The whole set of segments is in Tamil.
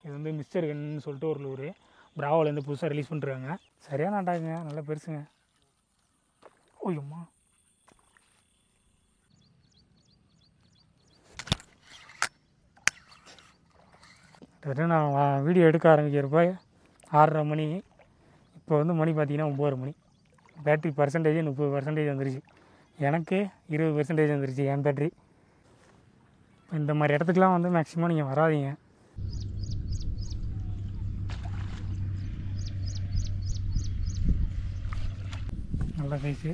இது வந்து மிஸ்டர் கன்னு சொல்லிட்டு ஒரு லூரு பிராவோலேருந்து புதுசாக ரிலீஸ் பண்ணிருக்காங்க. சரியான ஆட்டாங்க, நல்லா பெருசுங்க. ஓய்யம்மா, கிட்டத்தட்ட நான் வீடியோ எடுக்க ஆரம்பிக்கிறப்ப 6:30 மணி. இப்போ வந்து மணி பார்த்திங்கன்னா 9 மணி. பேட்ரி பர்சன்டேஜ் 30% வந்துருச்சு. எனக்கு 20% வந்துருச்சு என் பேட்ரி. இந்த மாதிரி இடத்துக்குலாம் வந்து மேக்ஸிமம் நீங்கள் வராதீங்க. நல்ல சைஸு,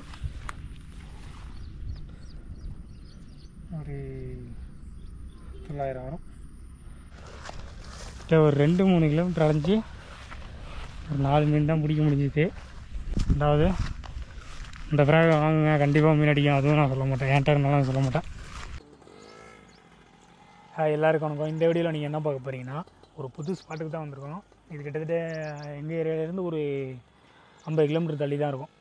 ஒரு 900 வரும். இல்லை ஒரு 2-3 கிலோமீட்டர் அடைஞ்சி ஒரு 4 மீன் தான் பிடிக்க முடிஞ்சிது. அதாவது இந்த ஃப்ராக் வாங்குங்க, கண்டிப்பாக மீன் அடிக்கும். அதுவும் நான் சொல்ல மாட்டேன், என்கிட்ட இருந்தாலும் சொல்ல மாட்டேன். எல்லாருக்கும் வணக்கம். இந்த வீடியோவில் நீங்கள் என்ன பார்க்க போகிறீங்கன்னா, ஒரு புது ஸ்பாட்டுக்கு தான் வந்திருக்கோம். இது கிட்டத்தட்ட எங்கள் ஏரியாவிலேருந்து ஒரு 50 கிலோமீட்டர் தள்ளி தான் இருக்கும்.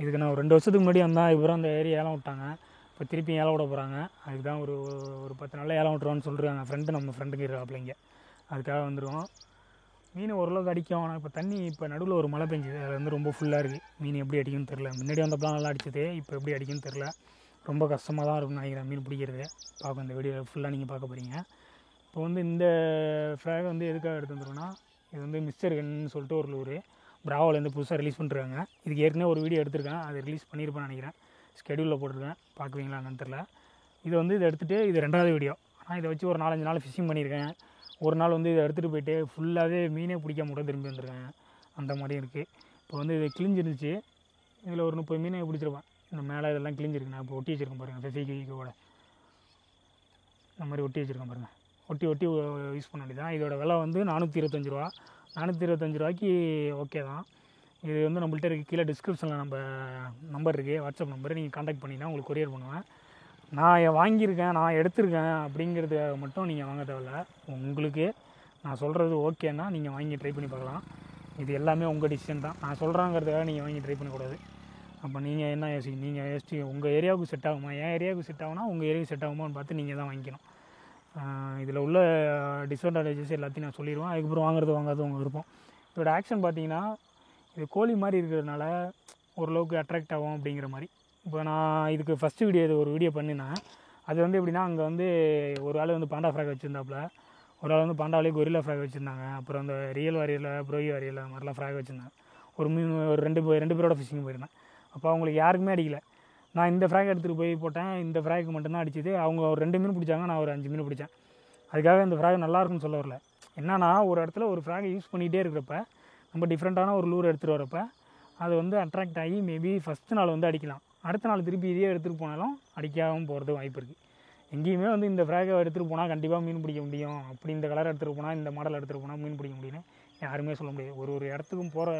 இதுக்கு நான் ஒரு 2 வருஷத்துக்கு முன்னாடி வந்தேன். அதுக்கப்புறம் அந்த ஏரியா ஏலம் விட்டாங்க. இப்போ திருப்பி ஏலம் விட போகிறாங்க. அதுக்கு தான் ஒரு 10 நாளில் ஏலம் விட்டுருவான்னு சொல்லிருக்காங்க. நம்ம ஃப்ரெண்டுக்கு இருக்காப்பிள்ளைங்க. அதுக்காக வந்துடுவோம். மீன் ஓரளவுக்கு அடிக்கும். ஆனால் இப்போ தண்ணி நடுவில் ஒரு மழை பெஞ்சுது. அது வந்து ரொம்ப ஃபுல்லாக இருக்குது. மீன் எப்படி அடிக்குன்னு தெரில. முன்னாடி வந்தப்பலாம் நல்லா அடிச்சது, இப்போ எப்படி அடிக்குன்னு தெரில. ரொம்ப கஷ்டமாக தான் இருக்கும்னு நினைக்கிறேன் மீன் பிடிக்கிறது. பார்க்க இந்த வீடியோ ஃபுல்லாக நீங்கள் பார்க்க போகிறீங்க. இப்போ வந்து இந்த ஃப்ராக் வந்து எதுக்காக எடுத்து வந்துருக்கோன்னா, இது வந்து மிஸ்டர் கன்னு சொல்லிட்டு ஒரு லூரு பிராவோலேருந்து புதுசாக ரிலீஸ் பண்ணிருக்காங்க. இதுக்கு ஏற்கனவே ஒரு வீடியோ எடுத்திருக்கேன், அது ரிலீஸ் பண்ணியிருப்பேன்னு நினைக்கிறேன். ஸ்கெடியூலில் போட்டிருக்கேன், பார்க்குவீங்களா என்னன்னு தெரில. இதை எடுத்துகிட்டு இது 2வது வீடியோ. ஆனால் இதை வச்சு ஒரு 4-5 நாள் ஃபிஷிங் பண்ணியிருக்கேன். ஒரு நாள் வந்து இதை எடுத்துகிட்டு போயிட்டு ஃபுல்லாகவே மீனே பிடிக்காம கூட திரும்பி வந்துருக்கேன். அந்த மாதிரி இருக்குது. இப்போ வந்து இது கிழிஞ்சிருந்துச்சு. இதில் ஒரு 30 மீனை பிடிச்சிருப்பேன். இந்த மேலே இதெல்லாம் கிழிஞ்சிருக்கு. நான் இப்போ ஒட்டி வச்சுருக்கேன் பாருங்கள், ஃபெஃபிக்விக்கோட இந்த மாதிரி ஒட்டி வச்சுருக்கேன் பாருங்கள். ஒட்டி யூஸ் பண்ண வேண்டியதான். இதோட விலை வந்து 425 ரூபா. 425 ரூபாய்க்கு ஓகே தான். இது வந்து நம்மள்ட்ட இருக்குது. கீழே டிஸ்கிரிப்ஷனில் நம்ம நம்பர் இருக்குது, வாட்ஸ்அப் நம்பர். நீங்கள் காண்டாக்ட் பண்ணிங்கன்னா உங்களுக்கு கொரியர் பண்ணுவேன். நான் வாங்கியிருக்கேன், நான் எடுத்திருக்கேன் அப்படிங்கிறது மட்டும் நீங்கள் வாங்க தேவையில்ல. உங்களுக்கு நான் சொல்கிறது ஓகேன்னா நீங்கள் வாங்கி ட்ரை பண்ணி பார்க்கலாம். இது எல்லாமே உங்கள் டிசிஷன் தான். நான் சொல்கிறாங்கிறதுக்காக நீங்கள் வாங்கி ட்ரை பண்ணக்கூடாது. அப்போ நீங்கள் என்ன நீங்கள் யோசிச்சு உங்கள் ஏரியாவுக்கு செட் ஆகுமா, என் ஏரியாவுக்கு செட் ஆகுனா உங்கள் ஏரியாவுக்கு செட் ஆகுமான்னு பார்த்து நீங்கள் தான் வாங்கிக்கணும். இதில் உள்ள டிஸ்அட்வான்டேஜஸ் எல்லாத்தையும் நான் சொல்லிடுவேன். அதுக்கப்புறம் வாங்காதது உங்கள் விருப்பம். இதோட ஆக்ஷன் பார்த்தீங்கன்னா, இது கோழி மாதிரி இருக்கிறதுனால ஓரளவுக்கு அட்ராக்ட் ஆகும் அப்படிங்கிற மாதிரி. இப்போ நான் இதுக்கு ஃபஸ்ட்டு வீடியோ ஒரு வீடியோ பண்ணினேன். அது வந்து எப்படின்னா, அங்கே வந்து ஒரு ஆள் வந்து பாண்டா ஃப்ராக் வச்சுருந்தாப்புல, ஒரு ஆள் வந்து பாண்டாவிலே கொரில்லா ஃப்ராக் வச்சுருந்தாங்க. அப்புறம் அந்த ரியல் வாரியரில் ப்ரோயி வாரியரில் அது மாதிரிலாம் ஃப்ராக் வச்சுருந்தாங்க. ஒரு 2 பேரோட ஃபிஷிங் போயிருந்தேன். அப்போ அவங்களுக்கு யாருக்குமே அடிக்கலை. நான் இந்த ஃப்ராக் எடுத்துகிட்டு போய் போட்டேன். இந்த ஃப்ராக் மட்டும்தான் அடிச்சிது. அவங்க ஒரு 2 மீன் பிடிச்சாங்க, நான் ஒரு 5 மீன் பிடிச்சேன். அதுக்காக இந்த ஃப்ராக் நல்லாயிருக்குன்னு சொல்ல வரல. என்னன்னா, ஒரு இடத்துல ஒரு ஃப்ராகை யூஸ் பண்ணிகிட்டே இருக்கிறப்ப, நம்ம டிஃப்ரெண்ட்டான ஒரு லூர் எடுத்துகிட்டு வரப்போ அது வந்து அட்ராக்ட் ஆகி மேபி ஃபஸ்ட்டு நாள் வந்து அடிக்கலாம். அடுத்த நாள் திருப்பி இதே எடுத்துகிட்டு போனாலும் அடிக்காமல் போகிறது வாய்ப்பு இருக்குது. எங்கேயுமே வந்து இந்த ஃப்ராகை எடுத்துகிட்டு போனால் கண்டிப்பாக மீன் பிடிக்க முடியும், அப்படி இந்த கலர் எடுத்துகிட்டு போனால், இந்த மாடல் எடுத்துகிட்டு போனால் மீன் பிடிக்க முடியும்னு யாருமே சொல்ல முடியாது. ஒரு இடத்துக்கும் போகிற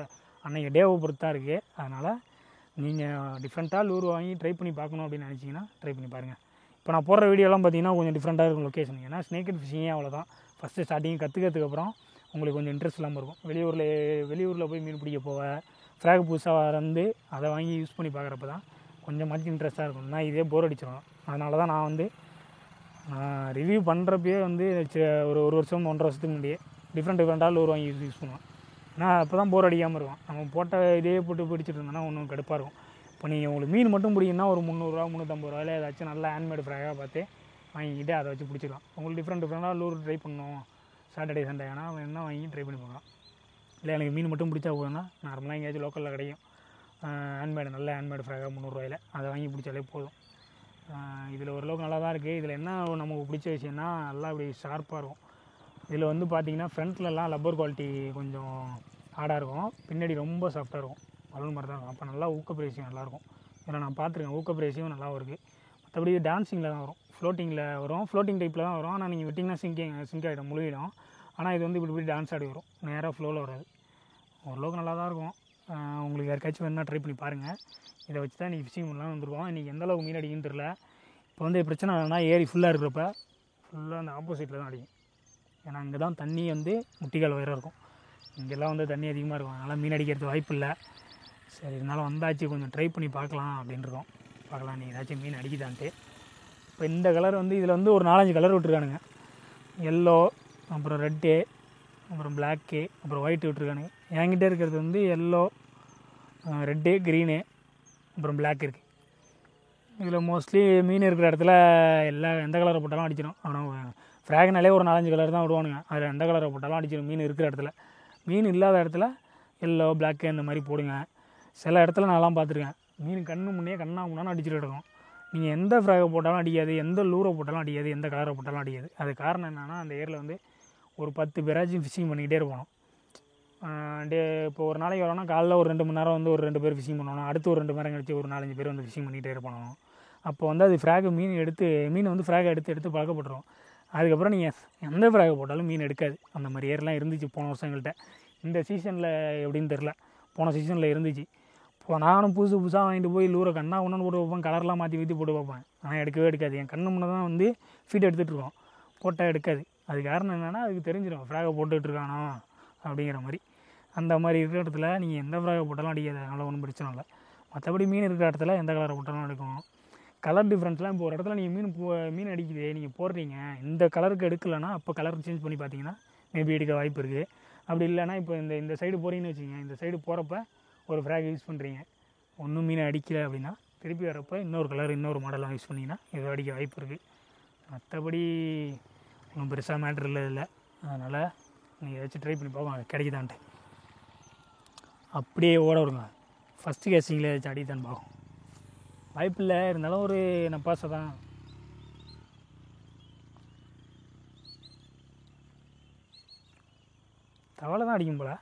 அன்றைக்கி டேவை பொறுத்து தான் இருக்குது. அதனால் நீங்கள் டிஃப்ரெண்ட்டாக லூர் வாங்கி ட்ரை பண்ணி பார்க்கணும் அப்படின்னு நினச்சிங்கன்னா ட்ரை பண்ணி பாருங்கள். இப்போ நான் போடுற வீடியோலாம் பார்த்தீங்கன்னா கொஞ்சம் டிஃப்ரெண்ட்டாக இருக்கும் லொக்கேஷன். ஏன்னா ஸ்னேக்கட் ஃபிஷிங்கே அவ்வளோதான். ஃபஸ்ட்டு ஸ்டார்டிங் கற்றுக்கிறதுக்கப்புறம் உங்களுக்கு கொஞ்சம் இன்ட்ரெஸ்ட் இல்லாமல் இருக்கும். வெளியூரில் போய் மீன் பிடிக்க போக ஃப்ராக் புதுசாக வந்து அதை வாங்கி யூஸ் பண்ணி பார்க்குறப்ப தான் கொஞ்சம் மாதிரி இன்ட்ரெஸ்ட்டாக இருக்கும். நான் இதே போர் அடிச்சிடும். அதனால தான் நான் வந்து ரிவ்யூ பண்ணுறப்பயே வந்து ஒரு வருஷம் 1.5 வருஷத்துக்கு முன்னாடியே டிஃப்ரெண்ட்டாக லூர் வாங்கி யூஸ் பண்ணுவேன். ஏன்னா அப்போ தான் போர் அடிக்காமல் இருக்கும். நம்ம போட்ட இதே போட்டு பிடிச்சிட்டு இருந்தோன்னா ஒன்றும் கடுப்பாக இருக்கும். இப்போ நீங்கள் உங்களுக்கு மீன் மட்டும் பிடிக்குன்னா ஒரு 300 ரூபா 350 ரூபாயில் ஏதாச்சும் நல்லா ஹேண்ட்மேடு ஃப்ராகாக பார்த்து வாங்கிக்கிட்டு அதை வச்சு பிடிச்சிக்கலாம். உங்களுக்கு டிஃப்ரெண்ட்டாக லூர் ட்ரை பண்ணணும், சாட்டர்டே சண்டே ஆனால் வேணுன்னா வாங்கி ட்ரை பண்ணி பார்க்கலாம். இல்லை எனக்கு மீன் மட்டும் பிடிச்சா போதுன்னா நார்மலாக எங்கேயாச்சும் லோக்கலில் கிடைக்கும் நல்ல ஹேண்ட்மேடு ஃப்ராகாக 300 ரூபாயில் அதை வாங்கி பிடிச்சாலே போதும். இதில் ஓரளவுக்கு நல்லா தான் இருக்குது. இதில் என்ன நமக்கு பிடிச்ச விஷயம்னா, நல்லா இப்படி ஷார்ப்பாக இருக்கும். இதில் வந்து பார்த்திங்கன்னா ஃப்ரண்ட்லலாம் லப்பர் குவாலிட்டி கொஞ்சம் ஹார்டாக இருக்கும், பின்னாடி ரொம்ப சாஃப்டாக இருக்கும், பலூன் மாதிரி தான் இருக்கும். அப்போ நல்லா ஊக்கப்பிரேசியம் நல்லாயிருக்கும். இதில் நான் பார்த்துருக்கேன், ஊக்கப்பிரேசியம் நல்லாவும் இருக்குது. மற்றபடி டான்ஸிங்கில் தான் வரும், ஃப்ளோட்டிங்கில் வரும், ஃப்ளோட்டிங் டைப்பில் தான் வரும். ஆனால் நீங்கள் விட்டிங்கன்னா சிங்க் ஆகிடும், முழுகிடும். ஆனால் இது வந்து இப்படி டான்ஸ் ஆடி வரும், நேராக ஃப்ளோவில் வராது. ஓரளவுக்கு நல்லா தான் இருக்கும். உங்களுக்கு யாருக்காச்சும் வேணுன்னா ட்ரை பண்ணி பாருங்கள். இதை வச்சு தான் இன்றைக்கி ஃபிஷிங் பண்ணலாம் வந்துருக்கோம். இன்றைக்கி எந்தளவுக்கு மீன் அடிக்குன்னு தெரில. இப்போ வந்து பிரச்சனை என்னன்னா, ஏரி ஃபுல்லாக இருக்கிறப்ப ஃபுல்லாக அந்த ஆப்போசிட்டில் தான் அடிக்கும். ஏன்னா அங்கே தான் தண்ணி வந்து முட்டிக்கால் உயரம் இருக்கும். இங்கெல்லாம் வந்து தண்ணி அதிகமாக இருக்கும், அதனால் மீன் அடிக்கிறது வாய்ப்பு இல்லை. சரி, இருந்தாலும் வந்தாச்சு கொஞ்சம் ட்ரை பண்ணி பார்க்கலாம் அப்படின்ட்டுருக்கோம். பார்க்கலாம் நீங்கள் ஏதாச்சும் மீன் அடிக்குதான்ட்டு. இப்போ இந்த கலர் வந்து இதில் வந்து ஒரு 4-5 கலர் விட்டுருக்கானுங்க. எல்லோ, அப்புறம் ரெட்டு, அப்புறம் பிளாக்கு, அப்புறம் ஒயிட் விட்ருக்கானுங்க. என்கிட்ட இருக்கிறது வந்து எல்லோ, ரெட்டு, க்ரீனு, அப்புறம் பிளாக் இருக்குது. இதில் மோஸ்ட்லி மீன் இருக்கிற இடத்துல எந்த கலரை போட்டாலும் அடிச்சிடும். ஆனால் ஃப்ராக்னாலே ஒரு 4-5 கலர் தான் விடுவானுங்க. அதில் எந்த கலரை போட்டாலும் அடிச்சிடும் மீன் இருக்கிற இடத்துல. மீன் இல்லாத இடத்துல எல்லோ, பிளாக்கு இந்த மாதிரி போடுங்க. சில இடத்துல நான்லாம் பார்த்துருக்கேன், மீன் கண்ணு முன்னே கண்ணாமூனான்னு அடிச்சுட்டு கிடக்கும். நீங்கள் எந்த ஃப்ராகை போட்டாலும் அடிக்காது, எந்த லூரை போட்டாலும் அடிக்காது, எந்த கலரை போட்டாலும் அடிக்காது. அது காரணம் என்னென்னா, அந்த ஏரியில் வந்து ஒரு 10 பேராச்சும் ஃபிஷிங் பண்ணிக்கிட்டே இருப்பானோ. இப்போ ஒரு நாளைக்கு வரோன்னா காலைல ஒரு 2 மணி நேரம் வந்து ஒரு 2 பேர் ஃபிஷிங் பண்ணுவானோ, அடுத்து ஒரு 2 மணி நேரம் கழிச்சு ஒரு 4-5 பேர் வந்து ஃபிஷிங் பண்ணிகிட்டே இருப்பானோ. அப்போ வந்து அது ஃப்ராகு மீன் வந்து ஃப்ராகை எடுத்து பழக்கப்பட்டுரும். அதுக்கப்புறம் நீங்கள் எந்த ஃப்ராகை போட்டாலும் மீன் எடுக்காது. அந்த மாதிரி ஏர்லாம் இருந்துச்சு போன வருஷங்கள்கிட்ட. இந்த சீசனில் எப்படின்னு தெரில, போன சீசனில் இருந்துச்சு. இப்போ நானும் புதுசாக வாங்கிட்டு போய் லூரை கண்ணா ஒன்றுன்னு போட்டு வைப்பேன், கலர்லாம் மாற்றி போட்டு வைப்பேன். ஆனால் எடுக்கவே எடுக்காது. என் கண்ணு முன்னே தான் வந்து ஃபீட் எடுத்துகிட்ருக்கோம், போட்டால் எடுக்காது. அது காரணம் என்னென்னா, அதுக்கு தெரிஞ்சிடும் ஃப்ராகை போட்டுட்ருக்கானோ அப்படிங்கிற மாதிரி. அந்த மாதிரி இருக்கிற இடத்துல நீங்கள் எந்த ஃப்ராகை போட்டாலும் அடிக்காது, அதனால் ஒன்றும் பிரச்சனை இல்லை. மற்றபடி மீன் இருக்கிற இடத்துல எந்த கலரை போட்டாலும் எடுக்கும். கலர் டிஃப்ரென்ஸ்லாம் இப்போ ஒரு இடத்துல நீங்கள் மீன் அடிக்குது, நீங்கள் போடுறீங்க, இந்த கலருக்கு எடுக்கலைன்னா அப்போ கலர் சேஞ்ச் பண்ணி பார்த்தீங்கன்னா மேபி எடுக்க வாய்ப்பு இருக்குது. அப்படி இல்லைன்னா இப்போ இந்த சைடு போகிறீங்கன்னு வச்சுக்கோங்க, இந்த சைடு போகிறப்ப ஒரு ஃப்ராக் யூஸ் பண்ணுறீங்க, ஒன்றும் மீன் அடிக்கலை அப்படின்னா திருப்பி வரப்போ இன்னொரு கலர் இன்னொரு மாடலாம் யூஸ் பண்ணிங்கன்னா ஏதோ அடிக்க வாய்ப்பு இருக்குது. மற்றபடி ஒன்றும் பெருசாக மேட்ரு இல்லை. அதனால் நீங்கள் ஏதாச்சும் ட்ரை பண்ணி பார்ப்போம் கிடைக்குதான்ட்டு. அப்படியே ஓட விடுங்க, ஃபஸ்ட்டு கேஸ்டிங்கில் ஏதாச்சும் அடித்தான்னு பார்க்கும். வாய்ப்பில்லை, இருந்தாலும் ஒரு நப்பாசை தான். தவளை தான் அடிக்கும் போல.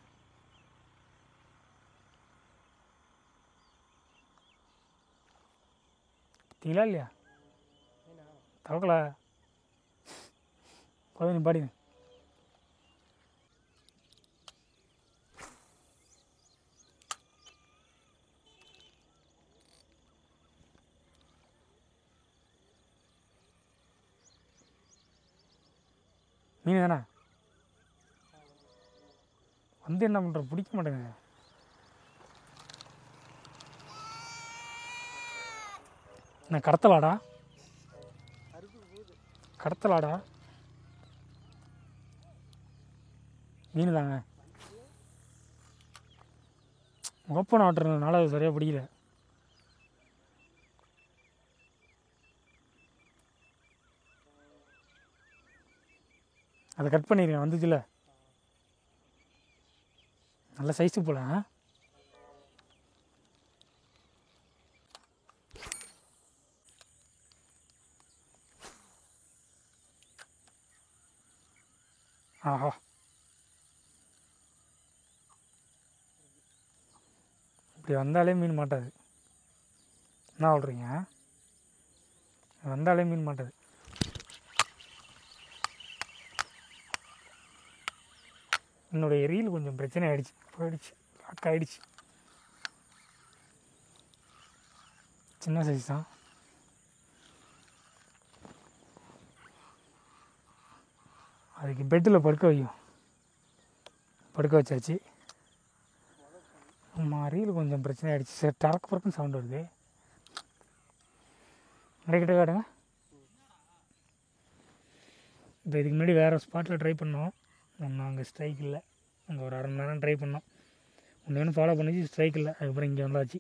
பார்த்தீங்களா இல்லையா தவக்கலை? போதும், நீ பாடிங்க. மீன் தானே வந்து என்ன பண்ணுற, பிடிக்க மாட்டேங்க. நான் கடத்தலாடா மீன் தாங்க. ஓப்பன் வாட்டர்னால அது சரியாக பிடிக்கல. அதை கட் பண்ணிடுங்க, வந்துச்சுல நல்ல சைஸு போல. ஆஹா, இப்படி வந்தாலே மீன் மாட்டாது. என்ன சொல்கிறீங்க? வந்தாலே மீன் மாட்டாது. என்னுடைய ரீல் கொஞ்சம் பிரச்சனை போயிடுச்சு, லாக் ஆகிடுச்சு. சின்ன சைஸ் தான். அதுக்கு பெட்டில் படுக்க வச்சாச்சு. ரீல் கொஞ்சம் பிரச்சனை ஆகிடுச்சு. சரி, டறக்கு பறக்குன்னு சவுண்ட் வருது. கிட்ட காட்டுங்க. இப்போ இதுக்கு முன்னாடி வேறு ஸ்பாட்டில் ட்ரை பண்ணோம், ஒன்றும் அங்கே ஸ்ட்ரைக் இல்லை. அங்கே ஒரு 1/2 மணி நேரம் ட்ரை பண்ணோம், ஒன்று ஃபாலோ பண்ணிச்சு, ஸ்ட்ரைக் இல்லை. அதுக்கப்புறம் இங்கே வந்தாச்சு.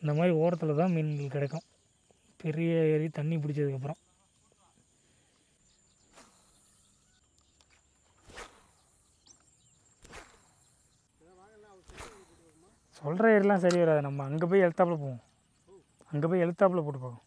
இந்த மாதிரி ஓரத்தில் தான் மீன்கள் கிடைக்கும், பெரிய ஏரி தண்ணி பிடிச்சதுக்கப்புறம். சொல்கிற ஏரிலாம் சரி வராது, நம்ம அங்கே போய் எழுத்தாப்பில் போவோம், போட்டு போவோம்.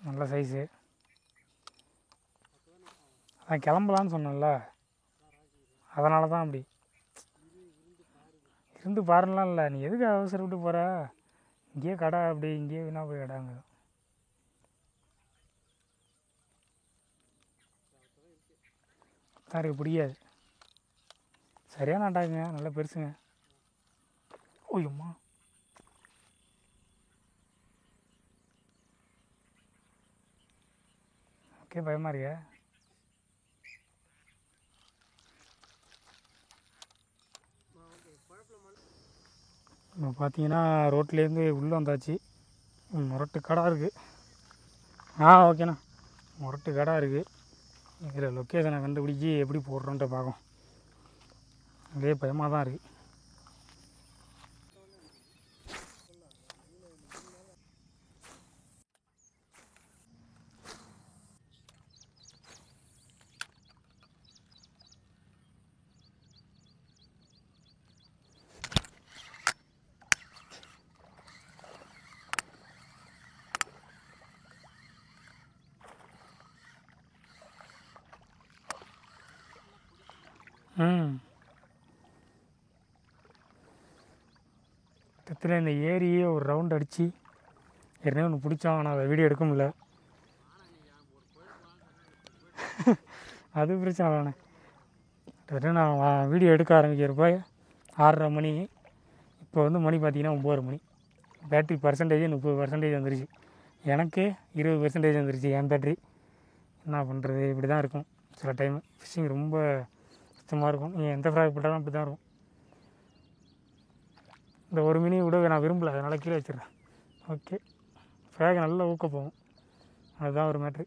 நல்ல சைஸு. அதான் கிளம்பலான்னு சொன்னேன்ல, அதனால தான் அப்படி இருந்து பாருலாம் இல்லை. நீ எதுக்கு அவசரப்பட்டு போகிற? இங்கேயே கடை, அப்படி இங்கேயே வீணாக போய் கடாங்க. தாருக்கு பிடிக்காது. சரியான ஆட்டாக்குங்க, நல்லா பெருசுங்க. ஓய்யம்மா, ஓகே, பயமாக இருக்க. இப்போ பார்த்தீங்கன்னா ரோட்லேருந்து உள்ளே வந்தாச்சு. முரட்டு கடை இருக்குது. ஓகேண்ணா, முரட்டு கடை இருக்குது. இதில் லொக்கேஷனை கண்டுபிடிச்சி எப்படி போடுறோன்ட்டு பார்க்கும். அதே பயமாக தான் இருக்குது. மொத்தத்தில் இந்த ஏரியே ஒரு ரவுண்ட் அடித்து ஏற்கனவே ஒன்று பிடிச்சோம். ஆனால் அதை வீடியோ எடுக்க முடியல. அது பிரச்சனை தானே. கிட்டத்தட்ட நான் வீடியோ எடுக்க ஆரம்பிக்கிறப்ப 6:30 மணி. இப்போ வந்து மணி பார்த்திங்கன்னா 9 மணி. பேட்ரி பர்சன்டேஜ் 30% வந்துருச்சு. எனக்கு 20% வந்துருச்சு என் பேட்ரி. என்ன பண்ணுறது, இப்படி தான் இருக்கும் சில டைம். ஃபிஷ்ஷிங் ரொம்ப கஷ்டமாக இருக்கும். நீங்கள் எந்த ஃப்ராக் போட்டாலும் அப்படி தான் இருக்கும். இந்த ஒரு மினி விட நான் விரும்பலை, அதனால் கீழே வச்சிடுறேன். ஓகே, ஃப்ராக் நல்லா ஊக்க போகும், அதுதான் ஒரு மேட்ரு.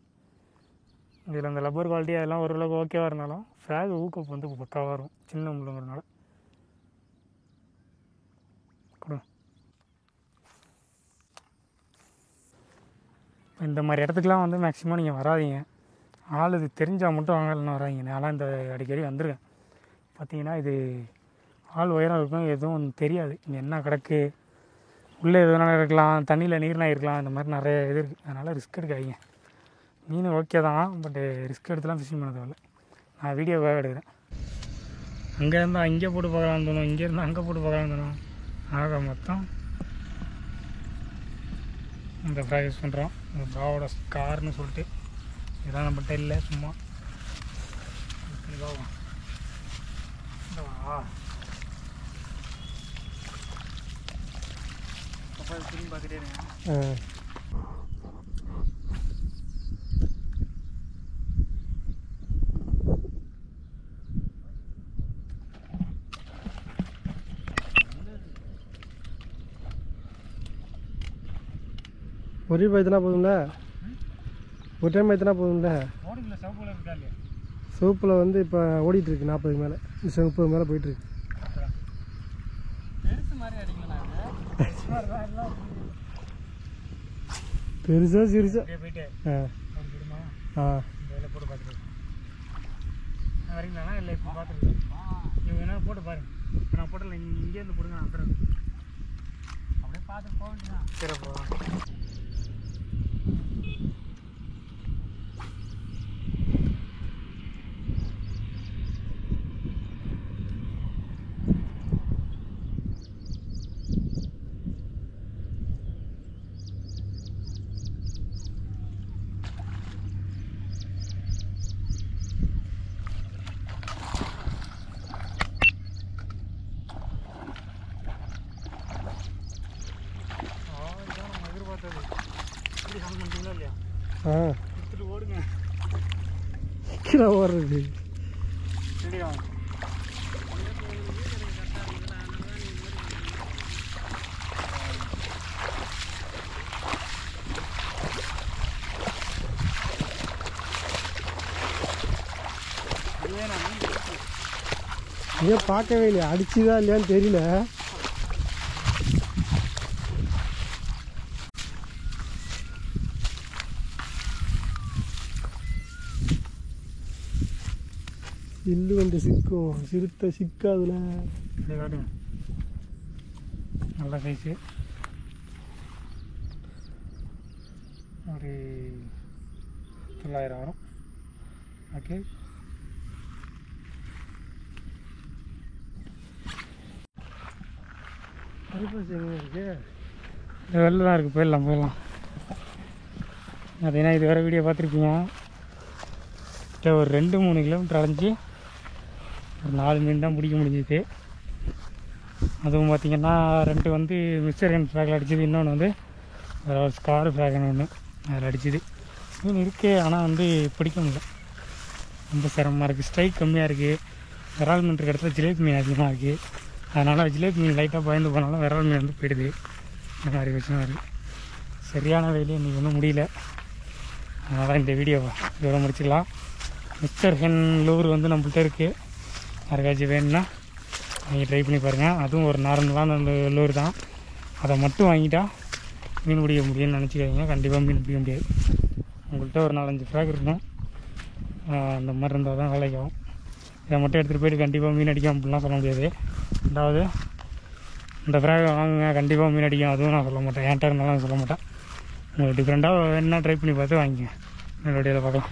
இதில் அந்த லப்பர் குவாலிட்டி அதெல்லாம் ஓரளவுக்கு ஓகேவாக இருந்தாலும் ஃப்ராக் ஊக்கப்பு வந்து பக்காவாக இருக்கும், சின்ன முள்ளுங்கிறதுனால. கொடுங்க. இந்த மாதிரி இடத்துக்குலாம் வந்து மேக்ஸிமம் நீங்கள் வராதிங்க. ஆள் இது தெரிஞ்சால் மட்டும் வாங்கலன்னு வராதிங்க. நான்லாம் இந்த அடிக்கடி வந்துருக்கேன். பார்த்தீங்கன்னா இது ஆள் உயரம் இருக்கும், எதுவும் தெரியாது இங்கே என்ன கிடக்கு, உள்ளே எதுனால இருக்கலாம், தண்ணியில் நீர்னா இருக்கலாம், இந்த மாதிரி நிறைய இது இருக்குது. அதனால் ரிஸ்க் எடுக்காதீங்க. மீன் ஓகே தான், பட்டு ரிஸ்க் எடுத்துலாம் ஃபிஷிங் பண்ண தேவையில்ல. நான் வீடியோவாக எடுக்கிறேன். அங்கே இருந்தால் இங்கே போட்டு பார்க்கலான்னு தோணும், இங்கே இருந்தால் அங்கே போட்டு பார்க்கலான்னு தோணும். ஆக மொத்தம் இந்த ஃப்ராக் யூஸ் பண்ணுறோம். இந்த ப்ராவோட ஸ்கார்னு சொல்லிட்டு. இதெல்லாம் நம்மகிட்ட இல்லை, சும்மா இதாகும். திரும்பி பார்த்துட்டே இருங்க. ஒரு பயத்தினா போதும்ல, ஒரு டைம் பயத்தினா போதும்ல. சோப்பில் வந்து இப்போ ஓடிட்டுருக்கு 40 மேலே, 30 மேலே போயிட்டுருக்கு. பெருசா சிறுசா போயிட்டு போட்டு பார்த்துருக்கேன் வரீங்களாண்ணா? இல்லை இப்போ பார்த்துருக்கேன். நீங்கள் வேணா போட்டு பாருங்க. இப்போ நான் போட்டல, இங்கேருந்து போடுங்க, நான் வந்துடுறேன். அப்படியே பார்த்து போக வேண்டியதான். சரி போகலாம். எடுத்துட்டு ஓடுங்க. கீழே ஓடுறது ஏன் பார்க்கவே இல்லையா, அடிச்சுதான் இல்லையான்னு தெரியல. இல்லு வந்து சிக்கும், சிறுத்தை சிக்காதுல. காட்டுங்க, நல்ல சைஸு. ஒரு 900 வரும். ஓகே, இருக்கு வெளில தான் இருக்குது. போயிடலாம். பார்த்தீங்கன்னா இது வேறு வீடியோ பார்த்துருப்பீங்க. ஒரு 2-3 கிலோமீட்டர் அலைஞ்சி ஒரு 4 மீன் தான் பிடிக்க முடிஞ்சிது. அதுவும் பார்த்திங்கன்னா 2 வந்து மிஸ்டர் ஹென் ஃப்ராகில் அடிச்சது, இன்னொன்று வந்து ஸ்கார் ஃப்ராகன் ஒன்று அதில் அடிச்சுது. மீன் இருக்குது, ஆனால் வந்து பிடிக்க முடியல, ரொம்ப சிரமமாக இருக்குது. ஸ்ட்ரைக் கம்மியாக இருக்குது. விரால் மீன் இருக்கிற இடத்துல ஜிலேபி மீன் அதிகமாக இருக்குது. அதனால் ஜிலேபி மீன் லைட்டாக பயந்து போனாலும் விரால் மீன் வந்து போயிடுது. இந்த மாதிரி விஷயம் இருக்குது. சரியான வெயிலே இன்றைக்கி ஒன்றும் முடியல. அதனால் இந்த வீடியோவை இதோட முடிச்சிக்கலாம். மிஸ்டர் ஹென் லூர் வந்து நம்மள்கிட்ட இருக்குது. யாருக்காச்சும் வேணும்னா நீங்கள் ட்ரை பண்ணி பாருங்கள். அதுவும் ஒரு நார்மலான லூர் தான். அதை மட்டும் வாங்கிட்டா மீன் பிடிக்க முடியும்னு நினச்சிக்காதீங்க. கண்டிப்பாக மீன் பிடிக்க முடியாது. உங்கள்கிட்ட ஒரு 4-5 ஃப்ராக் இருக்கணும். அந்த மாதிரி இருந்தால் தான் வேலைக்கு ஆகும். இதை மட்டும் எடுத்துகிட்டு போய்ட்டு கண்டிப்பாக மீன் அடிக்கும் அப்படிலாம் சொல்ல முடியாது. ரெண்டாவது இந்த ஃப்ராக் வாங்குங்க, கண்டிப்பாக மீன் அடிக்கும், அதுவும் நான் சொல்ல மாட்டேன். என்கிட்ட இருந்தாலும் சொல்ல மாட்டேன். உங்களுக்கு டிஃப்ரெண்ட்டாக வேணுன்னா ட்ரை பண்ணி பார்த்து வாங்கிங்க. என்னோட வீடியோவில் பார்க்கலாம்.